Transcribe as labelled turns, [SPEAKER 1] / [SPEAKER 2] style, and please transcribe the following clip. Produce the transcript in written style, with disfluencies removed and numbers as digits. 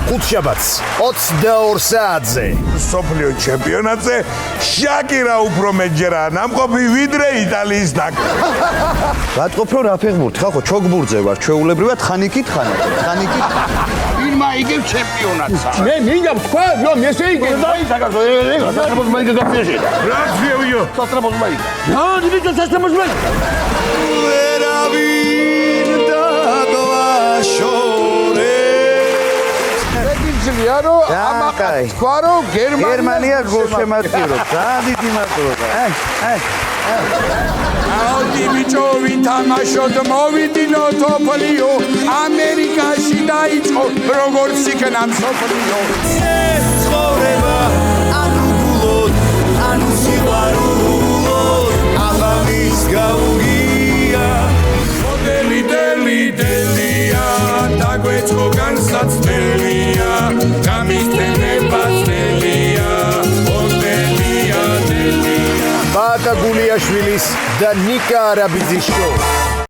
[SPEAKER 1] ხუთშაბათს 22 საათზე.
[SPEAKER 2] სოფლიო ჩემპიონატზე შაკირა უფრო მეჯერაა ნამყოფი ვიდრე იტალიის ნაკრები.
[SPEAKER 3] გატყობ რომ რა ფეხბურთი ხალხო ჩოგბურთზე ვარ ჩვეულებრივად ხანიკით.
[SPEAKER 4] ვინმა იგებ ჩემპიონატს.
[SPEAKER 5] მე მინდა თქვა, რომ ესე იგი
[SPEAKER 4] სასტრაფოს მაიგა გაფიეშე.
[SPEAKER 2] რაციო
[SPEAKER 4] სასტრაფოს მაიგა. დივიჯო სასტრაფოს მაიგა.
[SPEAKER 3] ვერავინ
[SPEAKER 5] ძლია რომ ამაყაც თქვა რომ
[SPEAKER 3] გერმანია გოლს შემატკივრობს. ძალიან დიდი მადლობა.
[SPEAKER 4] აუდი ბიჭო ვითამაშოთ მოვიდინო თოფლიო ამერიკაში დაიწყო როგორც იქნა მსოფლიო
[SPEAKER 3] ცხოვრება ანუგულოდ ანუ სიყვარულოდ აღამის გაუგია
[SPEAKER 4] მოდელი დელია დაგვეწყო განსაცდელია გამისთენება ძნელია მოდელია
[SPEAKER 1] ბატა გულიაშვილის და ნიკა არაბიძის შოუ.